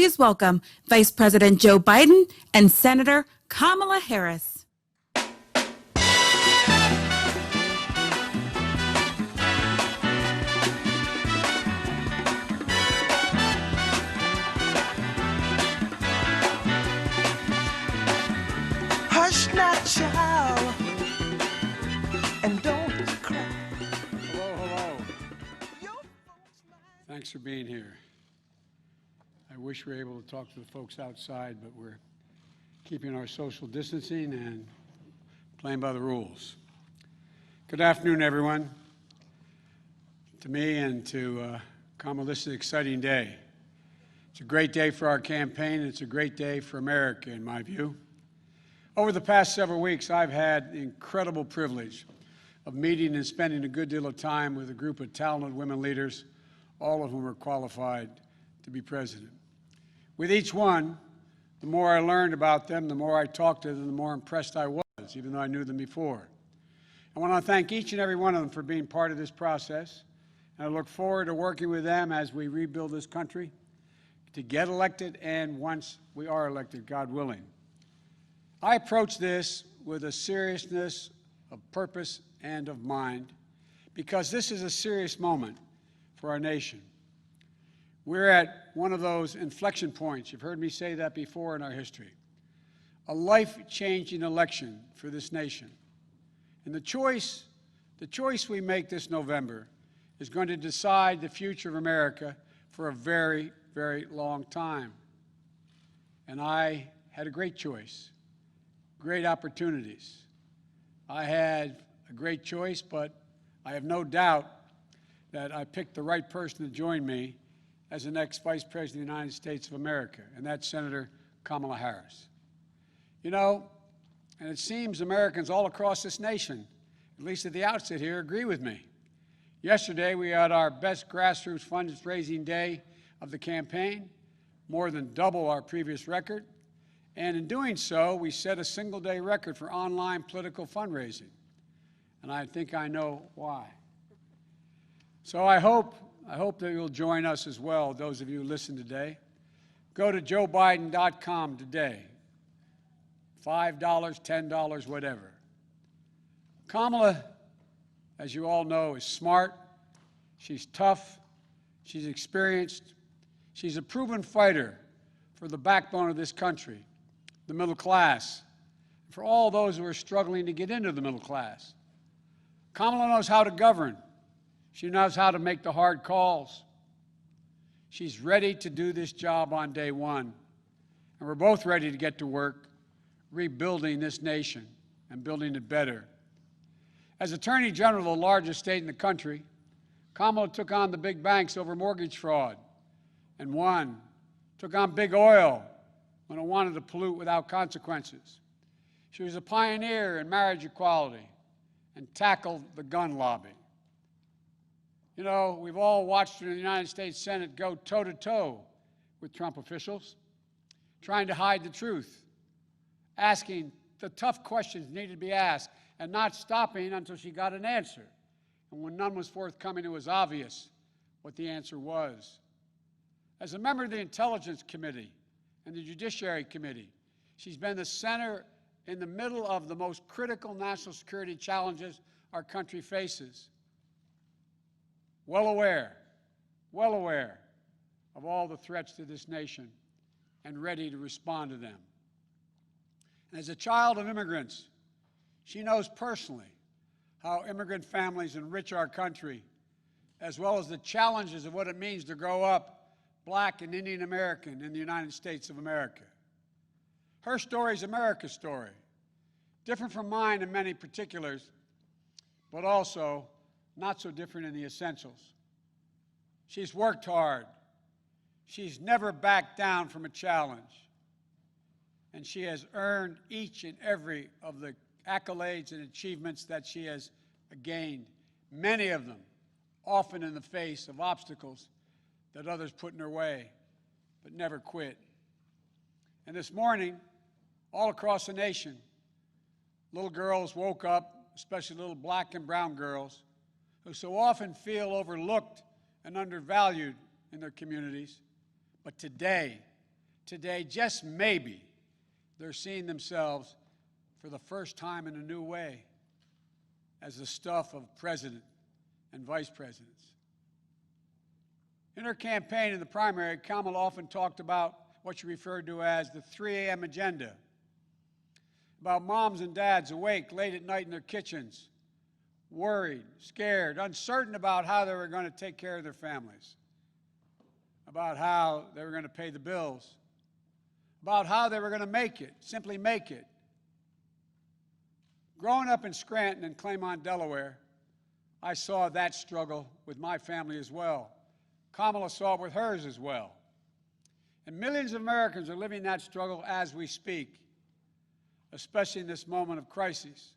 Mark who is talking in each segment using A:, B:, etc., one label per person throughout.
A: please welcome Vice President Joe Biden and Senator Kamala Harris.
B: Hush now, child, and don't cry.
C: Hello. Thanks for being here. I wish we were able to talk to the folks outside, but we're keeping our social distancing and playing by the rules. Good afternoon, everyone. To me and to Kamala, this is an exciting day. It's a great day for our campaign, and it's a great day for America, in my view. Over the past several weeks, I've had the incredible privilege of meeting and spending a good deal of time with a group of talented women leaders, all of whom are qualified to be president. With each one, the more I learned about them, the more I talked to them, the more impressed I was, even though I knew them before. I want to thank each and every one of them for being part of this process, and I look forward to working with them as we rebuild this country to get elected, and once we are elected, God willing. I approach this with a seriousness of purpose and of mind, because this is a serious moment for our nation. We're at one of those inflection points. You've heard me say that before in our history. A life-changing election for this nation. And the choice we make this November is going to decide the future of America for a very, very long time. And I had a great choice, great opportunities. I had a great choice, but I have no doubt that I picked the right person to join me as the next Vice President of the United States of America, and that's Senator Kamala Harris. You know, and it seems Americans all across this nation, at least at the outset here, agree with me. Yesterday, we had our best grassroots fundraising day of the campaign, more than double our previous record, and in doing so, we set a single-day record for online political fundraising, and I think I know why. So I hope that you'll join us as well, those of you who listen today. Go to joebiden.com today. $5, $10, whatever. Kamala, as you all know, is smart. She's tough. She's experienced. She's a proven fighter for the backbone of this country, the middle class, for all those who are struggling to get into the middle class. Kamala knows how to govern. She knows how to make the hard calls. She's ready to do this job on day one. And we're both ready to get to work rebuilding this nation and building it better. As Attorney General of the largest state in the country, Kamala took on the big banks over mortgage fraud and won. Took on big oil when it wanted to pollute without consequences. She was a pioneer in marriage equality and tackled the gun lobby. You know, we've all watched her in the United States Senate go toe-to-toe with Trump officials, trying to hide the truth, asking the tough questions needed to be asked, and not stopping until she got an answer. And when none was forthcoming, it was obvious what the answer was. As a member of the Intelligence Committee and the Judiciary Committee, she's been the center in the middle of the most critical national security challenges our country faces. Well aware of all the threats to this nation and ready to respond to them. And as a child of immigrants, she knows personally how immigrant families enrich our country, as well as the challenges of what it means to grow up Black and Indian American in the United States of America. Her story is America's story, different from mine in many particulars, but also not so different in the essentials. She's worked hard. She's never backed down from a challenge. And she has earned each and every of the accolades and achievements that she has gained, many of them often in the face of obstacles that others put in her way, but never quit. And this morning, all across the nation, little girls woke up, especially little Black and brown girls, who so often feel overlooked and undervalued in their communities. But today, today, just maybe, they're seeing themselves for the first time in a new way as the stuff of president and vice presidents. In her campaign in the primary, Kamala often talked about what she referred to as the 3 a.m. agenda, about moms and dads awake late at night in their kitchens, worried, scared, uncertain about how they were going to take care of their families, about how they were going to pay the bills, about how they were going to make it, simply make it. Growing up in Scranton and Claremont, Delaware, I saw that struggle with my family as well. Kamala saw it with hers as well. And millions of Americans are living that struggle as we speak, especially in this moment of crisis,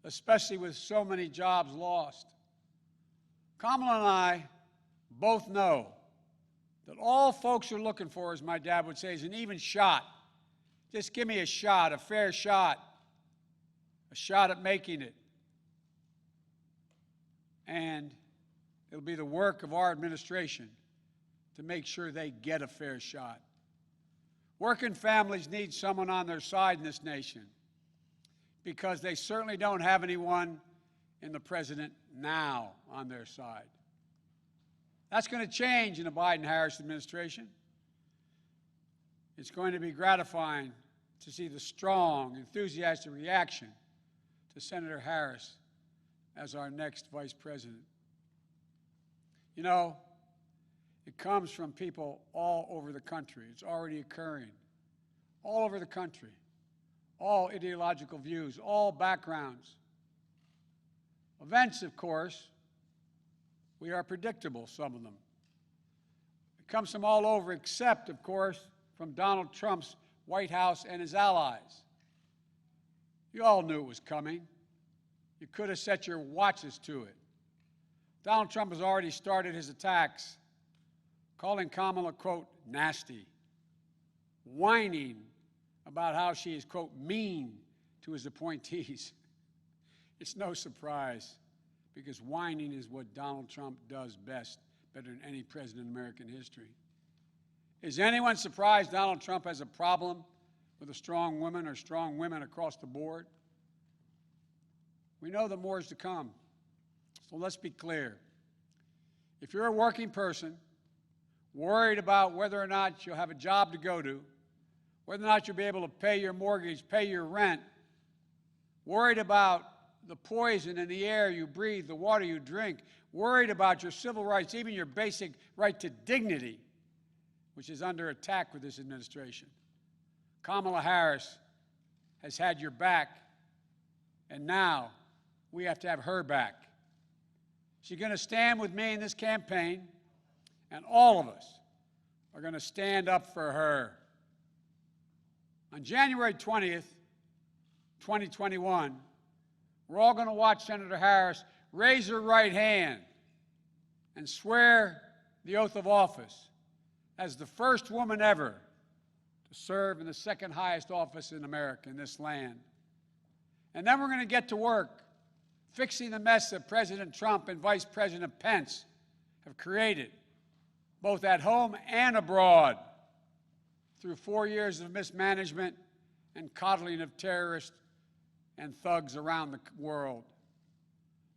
C: especially with so many jobs lost. Kamala and I both know that all folks are looking for, as my dad would say, is an even shot. Just give me a shot, a fair shot, a shot at making it. And it'll be the work of our administration to make sure they get a fair shot. Working families need someone on their side in this nation because they certainly don't have anyone in the president now on their side. That's going to change in the Biden-Harris administration. It's going to be gratifying to see the strong, enthusiastic reaction to Senator Harris as our next vice president. You know, it comes from people all over the country. It's already occurring. All over the country. All ideological views, all backgrounds. Events, of course, we are predictable, some of them. It comes from all over, except, of course, from Donald Trump's White House and his allies. You all knew it was coming. You could have set your watches to it. Donald Trump has already started his attacks, calling Kamala, quote, nasty, whining about how she is, quote, mean to his appointees. It's no surprise, because whining is what Donald Trump does best, better than any president in American history. Is anyone surprised Donald Trump has a problem with a strong woman or strong women across the board? We know that more is to come. So let's be clear. If you're a working person, worried about whether or not you'll have a job to go to, whether or not you'll be able to pay your mortgage, pay your rent, worried about the poison in the air you breathe, the water you drink, worried about your civil rights, even your basic right to dignity, which is under attack with this administration. Kamala Harris has had your back, and now we have to have her back. She's going to stand with me in this campaign, and all of us are going to stand up for her. On January 20th, 2021, we're all going to watch Senator Harris raise her right hand and swear the oath of office as the first woman ever to serve in the second highest office in America, in this land. And then we're going to get to work fixing the mess that President Trump and Vice President Pence have created, both at home and abroad, through 4 years of mismanagement and coddling of terrorists and thugs around the world.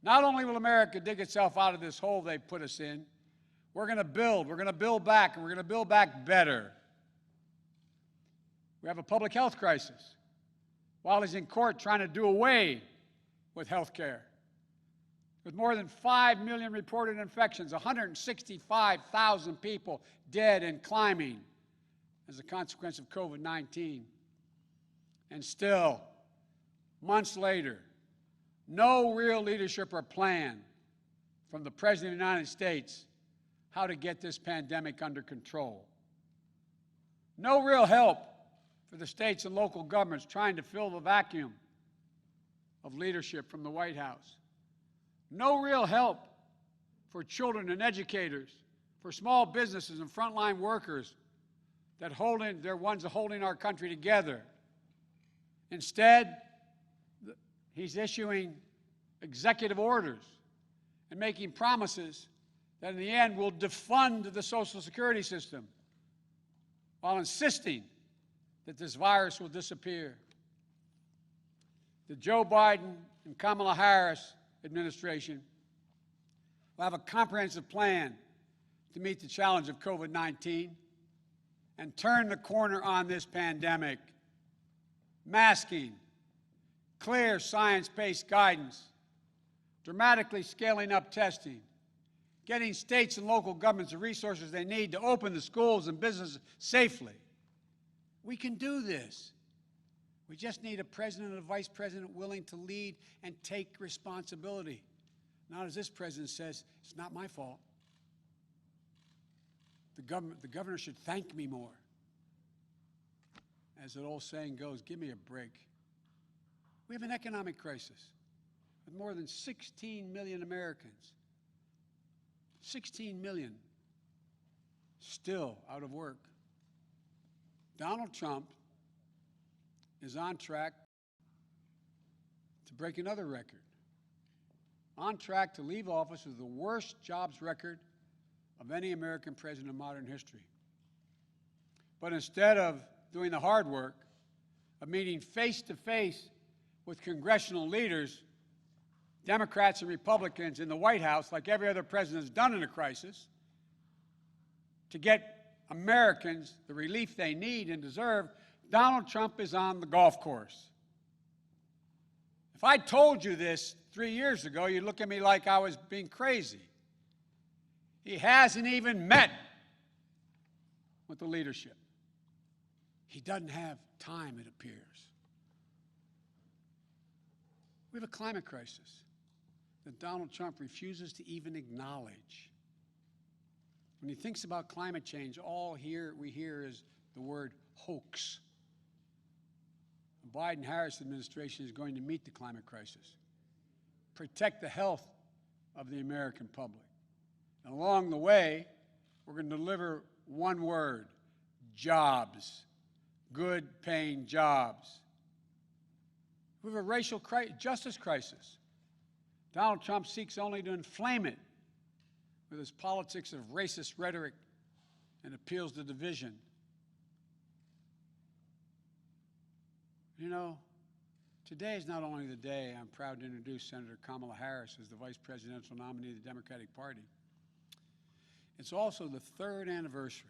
C: Not only will America dig itself out of this hole they put us in, we're going to build back, and we're going to build back better. We have a public health crisis while he's in court trying to do away with health care. With more than 5 million reported infections, 165,000 people dead and climbing as a consequence of COVID-19. And still, months later, no real leadership or plan from the President of the United States how to get this pandemic under control. No real help for the states and local governments trying to fill the vacuum of leadership from the White House. No real help for children and educators, for small businesses and frontline workers they're ones holding our country together. Instead, he's issuing executive orders and making promises that in the end will defund the Social Security system while insisting that this virus will disappear. The Joe Biden and Kamala Harris administration will have a comprehensive plan to meet the challenge of COVID-19 and turn the corner on this pandemic. Masking, clear science-based guidance, dramatically scaling up testing, getting states and local governments the resources they need to open the schools and businesses safely. We can do this. We just need a president and a vice president willing to lead and take responsibility. Not as this president says, it's not my fault. The governor should thank me more. As that old saying goes, give me a break. We have an economic crisis with more than 16 million Americans, 16 million still out of work. Donald Trump is on track to break another record, on track to leave office with the worst jobs record of any American president in modern history. But instead of doing the hard work of meeting face-to-face with congressional leaders, Democrats and Republicans in the White House, like every other president has done in a crisis, to get Americans the relief they need and deserve, Donald Trump is on the golf course. If I told you this 3 years ago, you'd look at me like I was being crazy. He hasn't even met with the leadership. He doesn't have time, it appears. We have a climate crisis that Donald Trump refuses to even acknowledge. When he thinks about climate change, all we hear is the word hoax. The Biden-Harris administration is going to meet the climate crisis, protect the health of the American public. And along the way, we're going to deliver one word: jobs, good-paying jobs. We have a racial justice crisis. Donald Trump seeks only to inflame it with his politics of racist rhetoric and appeals to division. You know, today is not only the day I'm proud to introduce Senator Kamala Harris as the vice presidential nominee of the Democratic Party. It's also the 3rd anniversary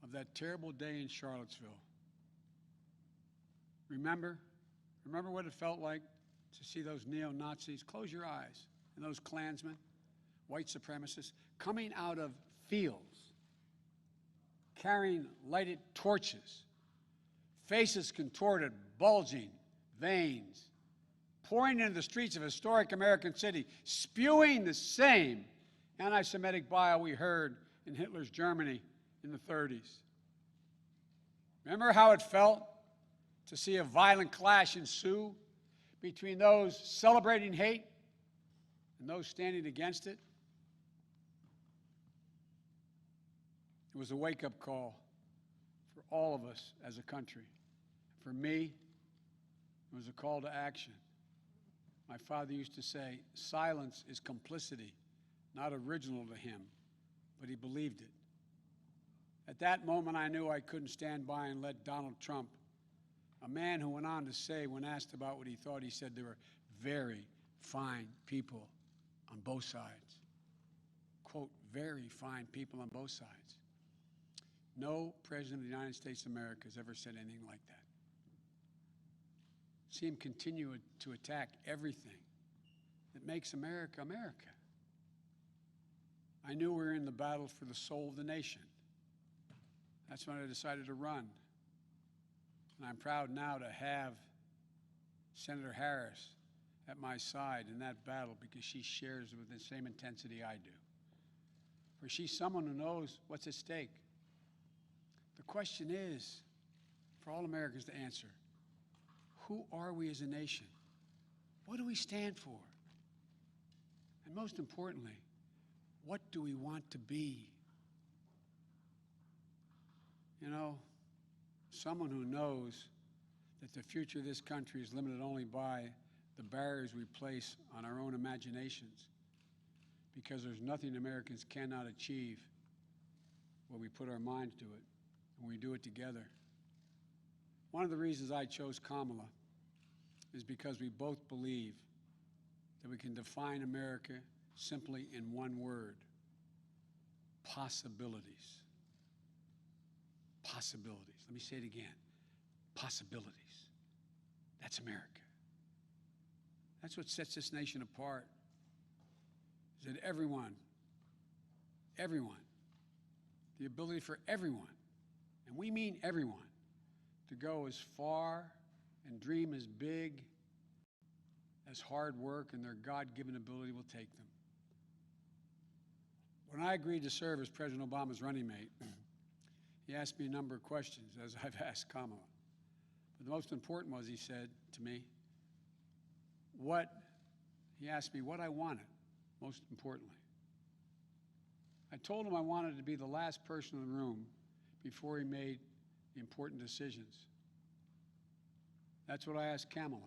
C: of that terrible day in Charlottesville. Remember what it felt like to see those neo-Nazis? Close your eyes. And those Klansmen, white supremacists, coming out of fields, carrying lighted torches, faces contorted, bulging veins, pouring into the streets of a historic American city, spewing the same anti-Semitic bile we heard in Hitler's Germany in the 30s. Remember how it felt to see a violent clash ensue between those celebrating hate and those standing against it? It was a wake-up call for all of us as a country. For me, it was a call to action. My father used to say, silence is complicity, not original to him, but he believed it. At that moment, I knew I couldn't stand by and let Donald Trump, a man who went on to say, when asked about what he thought, he said there were very fine people on both sides. Quote, very fine people on both sides. No president of the United States of America has ever said anything like that. See him continue to attack everything that makes America, America. I knew we were in the battle for the soul of the nation. That's when I decided to run. And I'm proud now to have Senator Harris at my side in that battle because she shares with the same intensity I do. For she's someone who knows what's at stake. The question is, for all Americans to answer, who are we as a nation? What do we stand for? And most importantly, what do we want to be? You know, someone who knows that the future of this country is limited only by the barriers we place on our own imaginations, because there's nothing Americans cannot achieve when we put our minds to it. when we do it together. One of the reasons I chose Kamala is because we both believe that we can define America simply in one word: possibilities. Possibilities. Let me say it again. Possibilities. That's America. That's what sets this nation apart, is that everyone, the ability for everyone, and we mean everyone, to go as far and dream as big as hard work and their God-given ability will take them. When I agreed to serve as President Obama's running mate, he asked me a number of questions, as I've asked Kamala. But the most important was, he said to me, he asked me what I wanted, most importantly. I told him I wanted to be the last person in the room before he made the important decisions. That's what I asked Kamala.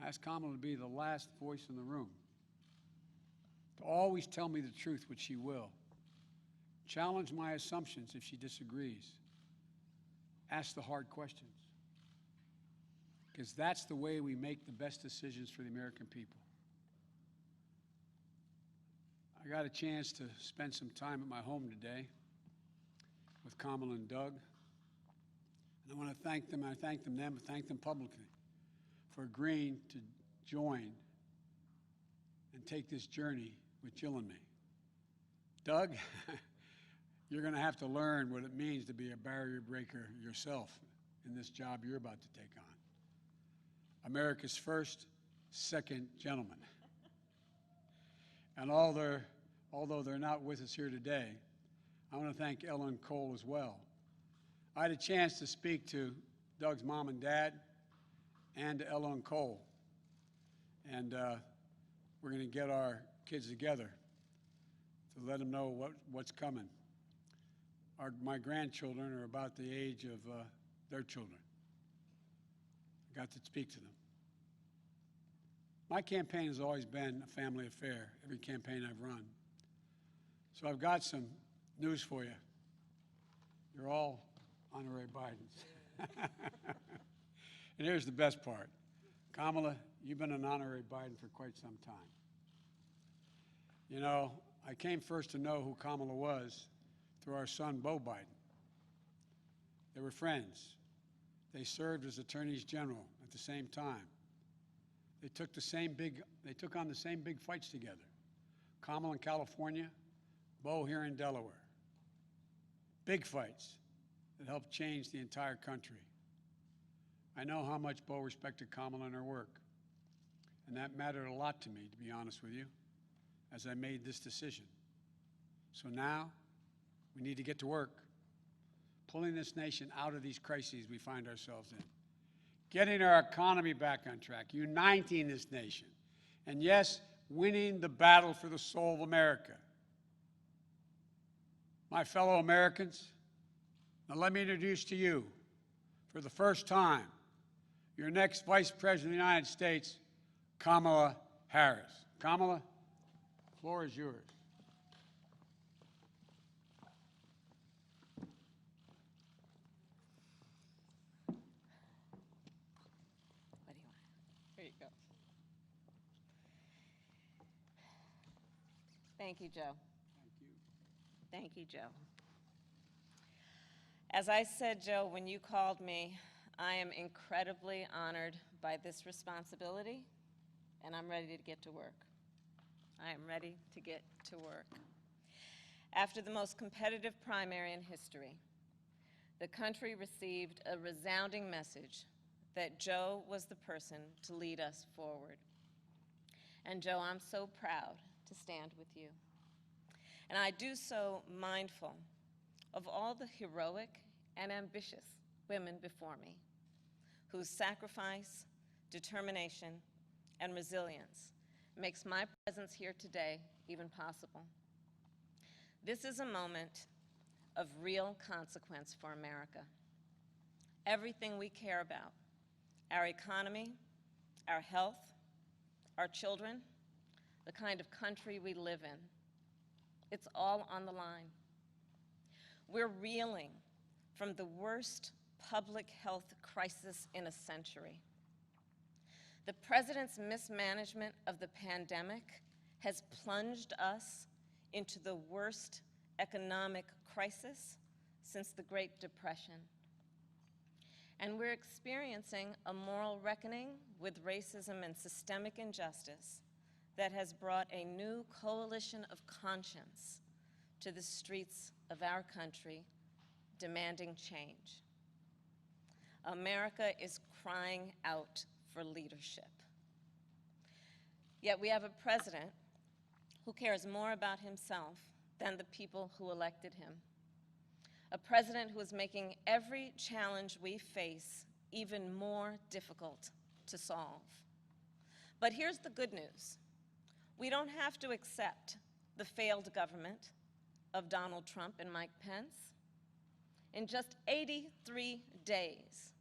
C: I asked Kamala to be the last voice in the room, to always tell me the truth, which she will, challenge my assumptions if she disagrees, ask the hard questions, because that's the way we make the best decisions for the American people. I got a chance to spend some time at my home today with Kamala and Doug, and I want to thank them. I thank them publicly for agreeing to join and take this journey with Jill and me. Doug, you're going to have to learn what it means to be a barrier breaker yourself in this job you're about to take on. America's first, second gentleman. And although they're not with us here today, I want to thank Ella and Cole as well. I had a chance to speak to Doug's mom and dad and to Ella and Cole. And we're going to get our kids together to let them know what's coming. My grandchildren are about the age of their children. I got to speak to them. My campaign has always been a family affair, every campaign I've run. So I've got some news for you. You're all honorary Bidens. And here's the best part. Kamala, you've been an honorary Biden for quite some time. You know, I came first to know who Kamala was through our son, Beau Biden. They were friends. They served as attorneys general at the same time. They took on the same big fights together. Kamala in California, Beau here in Delaware. Big fights that helped change the entire country. I know how much Beau respected Kamala and her work, and that mattered a lot to me, to be honest with you, as I made this decision. So now, we need to get to work, pulling this nation out of these crises we find ourselves in, getting our economy back on track, uniting this nation, and yes, winning the battle for the soul of America. My fellow Americans, now let me introduce to you, for the first time, your next Vice President of the United States, Kamala Harris. Kamala, the floor is yours.
D: What do you want? Here you go. Thank you, Joe.
C: Thank you.
D: Thank you, Joe. As I said, Joe, when you called me, I am incredibly honored by this responsibility, and I'm ready to get to work. I am ready to get to work. After the most competitive primary in history, the country received a resounding message that Joe was the person to lead us forward. And Joe, I'm so proud to stand with you. And I do so mindful of all the heroic and ambitious women before me, whose sacrifice, determination, and resilience makes my presence here today even possible. This is a moment of real consequence for America. Everything we care about, our economy, our health, our children, the kind of country we live in, it's all on the line. We're reeling from the worst public health crisis in a century. The president's mismanagement of the pandemic has plunged us into the worst economic crisis since the Great Depression. And we're experiencing a moral reckoning with racism and systemic injustice that has brought a new coalition of conscience to the streets of our country, demanding change. America is crying out for leadership. Yet we have a president who cares more about himself than the people who elected him. A president who is making every challenge we face even more difficult to solve. But here's the good news. We don't have to accept the failed government of Donald Trump and Mike Pence. In just 83 days,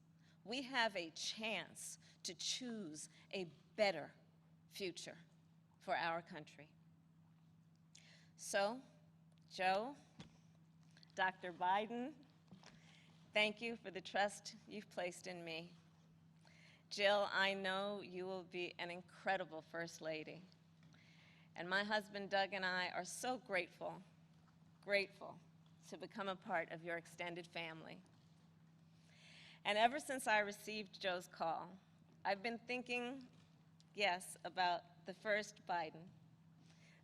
D: we have a chance to choose a better future for our country. So, Joe, Dr. Biden, thank you for the trust you've placed in me. Jill, I know you will be an incredible First Lady. And my husband Doug and I are so grateful to become a part of your extended family. And ever since I received Joe's call, I've been thinking, yes, about the first Biden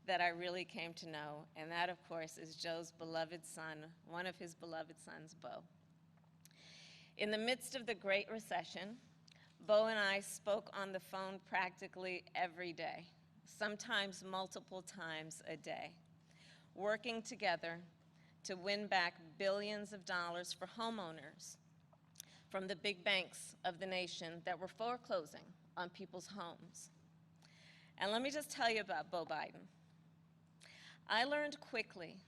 D: that I really came to know, and that, of course, is Joe's beloved son, one of his beloved sons, Bo. In the midst of the Great Recession, Bo and I spoke on the phone practically every day, sometimes multiple times a day, working together to win back billions of dollars for homeowners from the big banks of the nation that were foreclosing on people's homes. And let me just tell you about Bo Biden. I learned quickly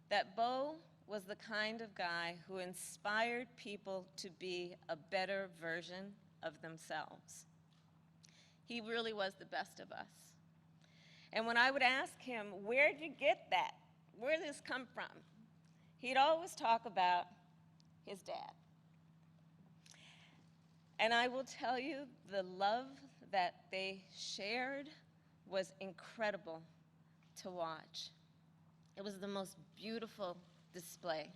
D: that Bo was the kind of guy who inspired people to be a better version of themselves. He really was the best of us. And when I would ask him, where'd you get that? Where did this come from? He'd always talk about his dad. And I will tell you, the love that they shared was incredible to watch. It was the most beautiful display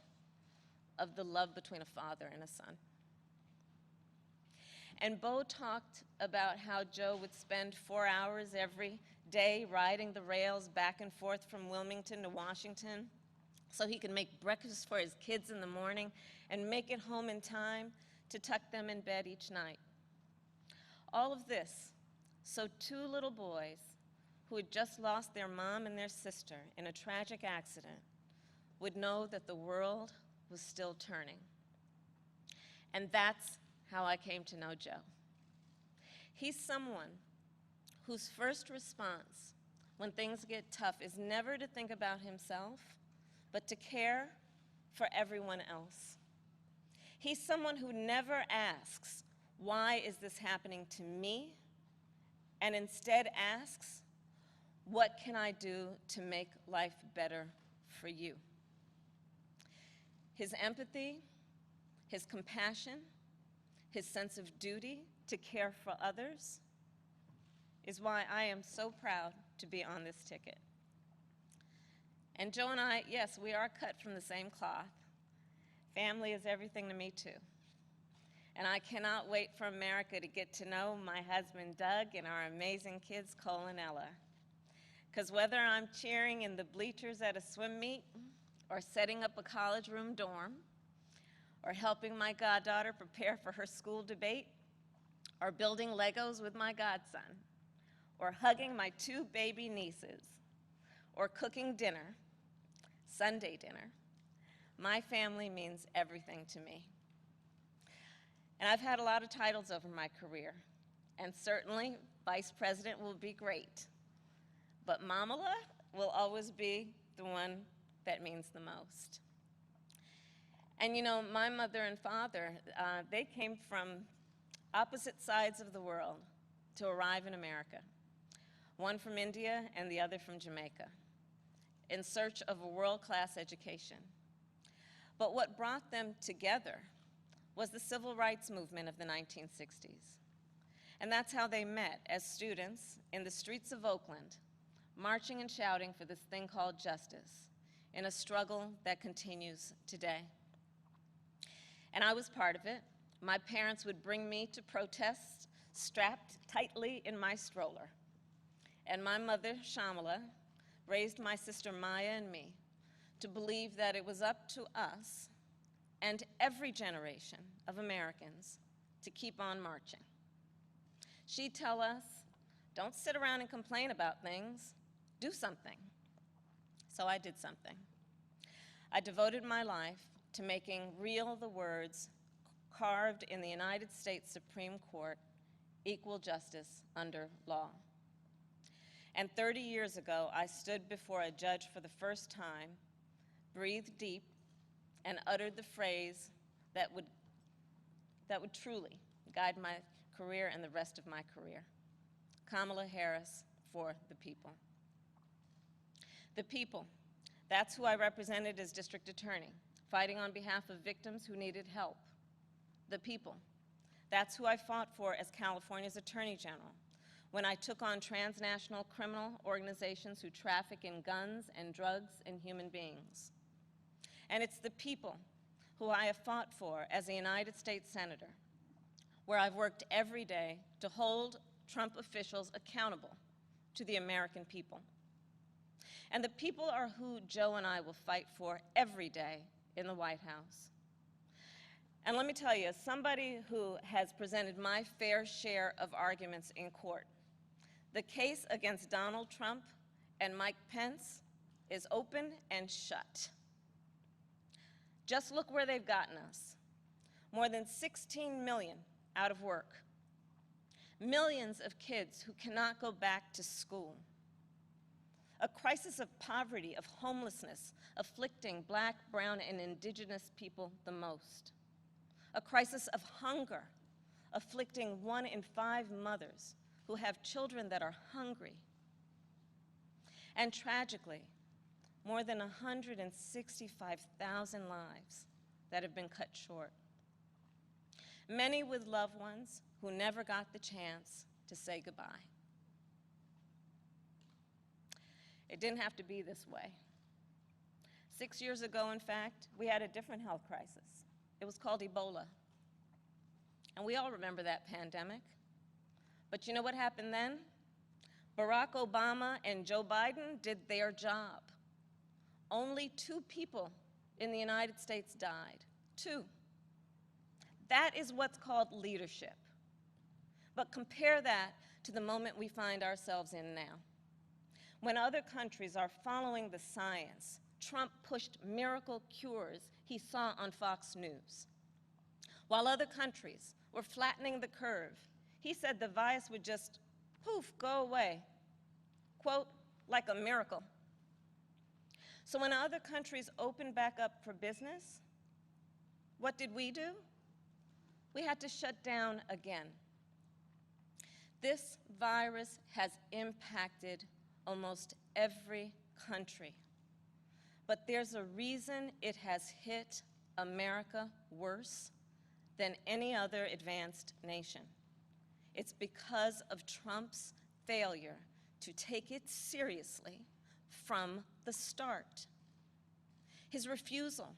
D: of the love between a father and a son. And Bo talked about how Joe would spend 4 hours every day riding the rails back and forth from Wilmington to Washington so he could make breakfast for his kids in the morning and make it home in time to tuck them in bed each night. All of this so 2 little boys who had just lost their mom and their sister in a tragic accident would know that the world was still turning. And that's how I came to know Joe. He's someone whose first response when things get tough is never to think about himself, but to care for everyone else. He's someone who never asks, why is this happening to me? And instead asks, what can I do to make life better for you? His empathy, his compassion, his sense of duty to care for others is why I am so proud to be on this ticket. And Joe and I, yes, we are cut from the same cloth. Family is everything to me too. And I cannot wait for America to get to know my husband Doug and our amazing kids Cole and Ella. Because whether I'm cheering in the bleachers at a swim meet, or setting up a college room dorm, or helping my goddaughter prepare for her school debate, or building Legos with my godson, or hugging my 2 baby nieces, or cooking dinner, Sunday dinner, my family means everything to me. And I've had a lot of titles over my career, and certainly Vice President will be great, but Mamala will always be the one that means the most. And you know, my mother and father, they came from opposite sides of the world to arrive in America, one from India and the other from Jamaica, in search of a world-class education. But what brought them together was the civil rights movement of the 1960s. And that's how they met, as students in the streets of Oakland, marching and shouting for this thing called justice, in a struggle that continues today. And I was part of it. My parents would bring me to protests strapped tightly in my stroller. And my mother, Shamala, raised my sister Maya and me to believe that it was up to us and every generation of Americans to keep on marching. She'd tell us, don't sit around and complain about things, do something. So I did something. I devoted my life to making real the words carved in the United States Supreme Court, equal justice under law. And 30 years ago, I stood before a judge for the first time, breathed deep, and uttered the phrase that would truly guide my career and the rest of my career. Kamala Harris for the people. The people, that's who I represented as district attorney, fighting on behalf of victims who needed help. The people, that's who I fought for as California's Attorney General, when I took on transnational criminal organizations who traffic in guns and drugs and human beings. And it's the people who I have fought for as a United States Senator, where I've worked every day to hold Trump officials accountable to the American people. And the people are who Joe and I will fight for every day in the White House. And let me tell you, as somebody who has presented my fair share of arguments in court, the case against Donald Trump and Mike Pence is open and shut. Just look where they've gotten us. More than 16 million out of work. Millions of kids who cannot go back to school. A crisis of poverty, of homelessness, afflicting Black, brown, and indigenous people the most. A crisis of hunger, afflicting 1 in 5 mothers who have children that are hungry. And tragically, more than 165,000 lives that have been cut short. Many with loved ones who never got the chance to say goodbye. It didn't have to be this way. 6 years ago, in fact, we had a different health crisis. It was called Ebola. And we all remember that pandemic. But you know what happened then? Barack Obama and Joe Biden did their job. Only 2 people in the United States died. 2. That is what's called leadership. But compare that to the moment we find ourselves in now. When other countries are following the science, Trump pushed miracle cures he saw on Fox News. While other countries were flattening the curve, he said the virus would just, poof, go away. Quote, like a miracle. So when other countries opened back up for business, what did we do? We had to shut down again. This virus has impacted almost every country. But there's a reason it has hit America worse than any other advanced nation. It's because of Trump's failure to take it seriously from the start. His refusal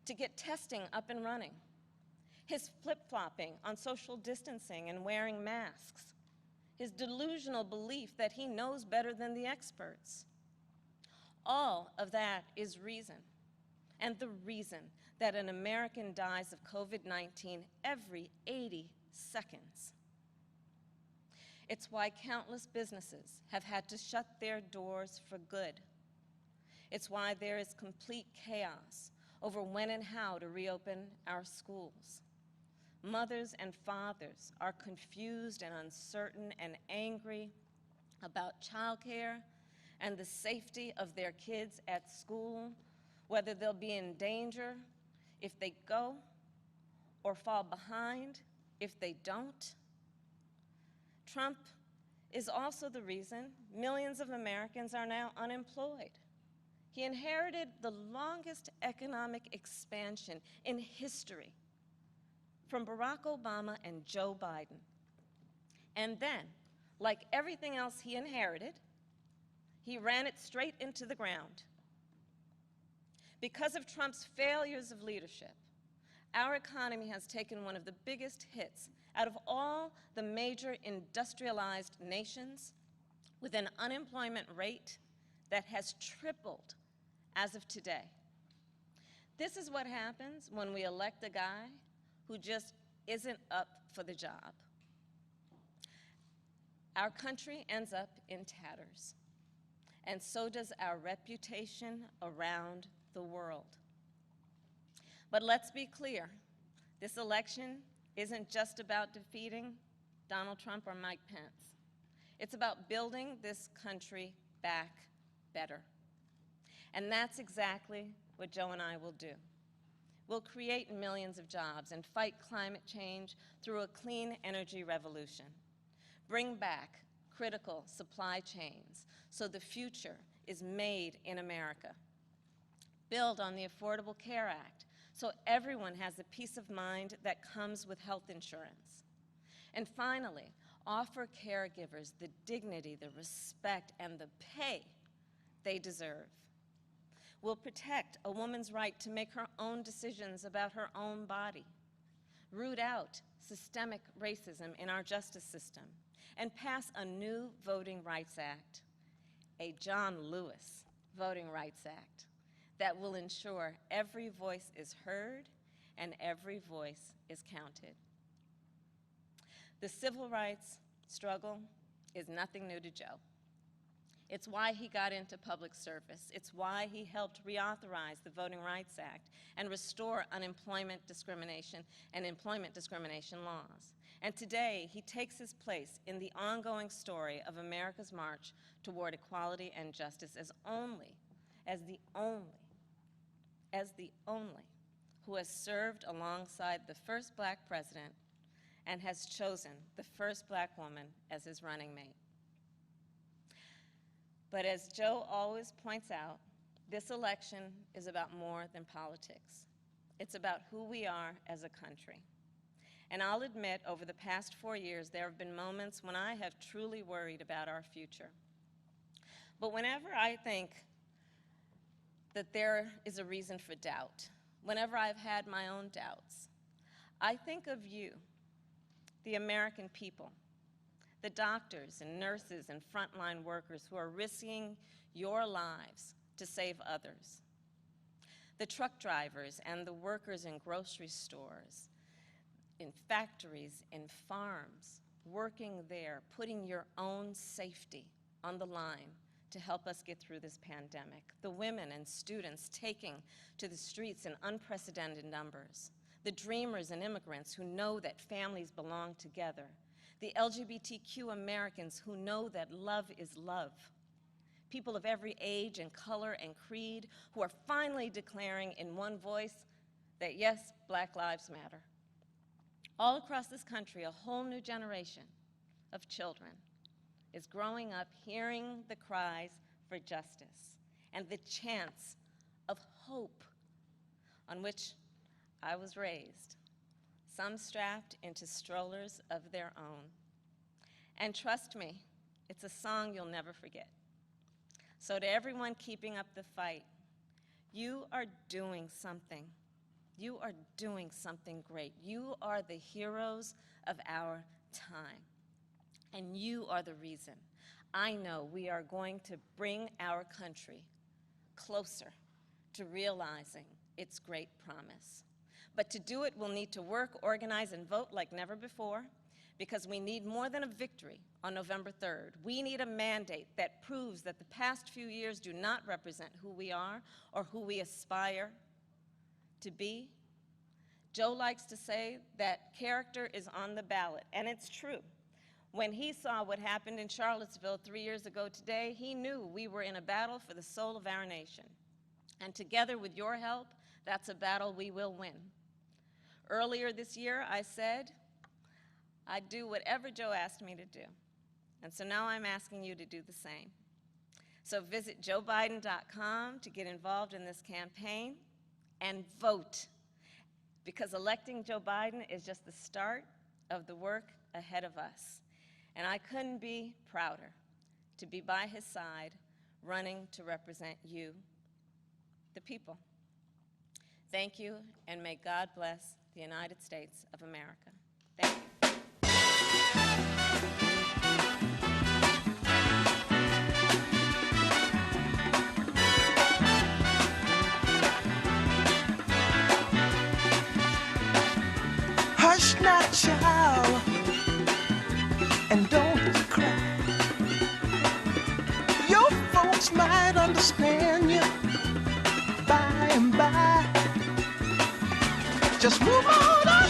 D: to get testing up and running. His flip-flopping on social distancing and wearing masks. His delusional belief that he knows better than the experts. All of that is reason, and the reason that an American dies of COVID-19 every 80 seconds. It's why countless businesses have had to shut their doors for good. It's why there is complete chaos over when and how to reopen our schools. Mothers and fathers are confused and uncertain and angry about childcare and the safety of their kids at school, whether they'll be in danger if they go or fall behind if they don't. Trump is also the reason millions of Americans are now unemployed. He inherited the longest economic expansion in history from Barack Obama and Joe Biden. And then, like everything else he inherited, he ran it straight into the ground. Because of Trump's failures of leadership, our economy has taken one of the biggest hits out of all the major industrialized nations, with an unemployment rate that has tripled as of today. This is what happens when we elect a guy who just isn't up for the job. Our country ends up in tatters, and so does our reputation around the world. But let's be clear, this election isn't just about defeating Donald Trump or Mike Pence. It's about building this country back better. And that's exactly what Joe and I will do. We'll create millions of jobs and fight climate change through a clean energy revolution. Bring back critical supply chains so the future is made in America. Build on the Affordable Care Act so everyone has the peace of mind that comes with health insurance. And finally, offer caregivers the dignity, the respect, and the pay they deserve. We'll protect a woman's right to make her own decisions about her own body, root out systemic racism in our justice system, and pass a new Voting Rights Act, a John Lewis Voting Rights Act, that will ensure every voice is heard and every voice is counted. The civil rights struggle is nothing new to Joe. It's why he got into public service. It's why he helped reauthorize the Voting Rights Act and restore unemployment discrimination and employment discrimination laws. And today, he takes his place in the ongoing story of America's march toward equality and justice as the only who has served alongside the first black president and has chosen the first black woman as his running mate. But as Joe always points out, this election is about more than politics. It's about who we are as a country. And I'll admit, over the past 4 years, there have been moments when I have truly worried about our future. But whenever I think that there is a reason for doubt, whenever I've had my own doubts, I think of you, the American people, the doctors and nurses and frontline workers who are risking your lives to save others, the truck drivers and the workers in grocery stores, in factories, in farms, working there, putting your own safety on the line to help us get through this pandemic, the women and students taking to the streets in unprecedented numbers, the dreamers and immigrants who know that families belong together, the LGBTQ Americans who know that love is love, people of every age and color and creed who are finally declaring in one voice that yes, Black Lives Matter. All across this country, a whole new generation of children is growing up hearing the cries for justice and the chants of hope on which I was raised, some strapped into strollers of their own. And trust me, it's a song you'll never forget. So to everyone keeping up the fight, you are doing something. You are doing something great. You are the heroes of our time. And you are the reason I know we are going to bring our country closer to realizing its great promise. But to do it, we'll need to work, organize, and vote like never before, because we need more than a victory on November 3rd. We need a mandate that proves that the past few years do not represent who we are or who we aspire to be. Joe likes to say that character is on the ballot, and it's true. When he saw what happened in Charlottesville 3 years ago today, he knew we were in a battle for the soul of our nation. And together with your help, that's a battle we will win. Earlier this year, I said I'd do whatever Joe asked me to do. And so now I'm asking you to do the same. So visit joebiden.com to get involved in this campaign and vote, because electing Joe Biden is just the start of the work ahead of us. And I couldn't be prouder to be by his side, running to represent you, the people. Thank you, and may God bless the United States of America. Thank you.
B: Hush not, child, and don't cry. Your folks might understand you by and by. Just move on up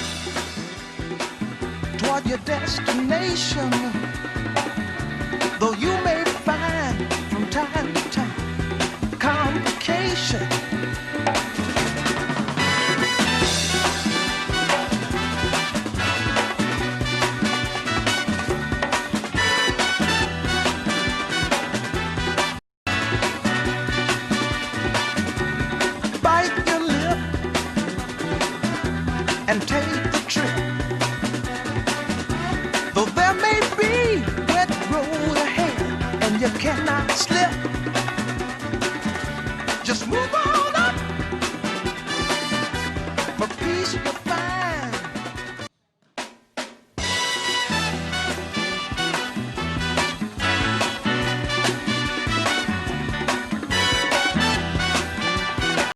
B: toward your destination, though you may find from time to time complication. Bite your lip and take the trip. Though there may be wet road ahead and you cannot slip, just move on up. For peace, your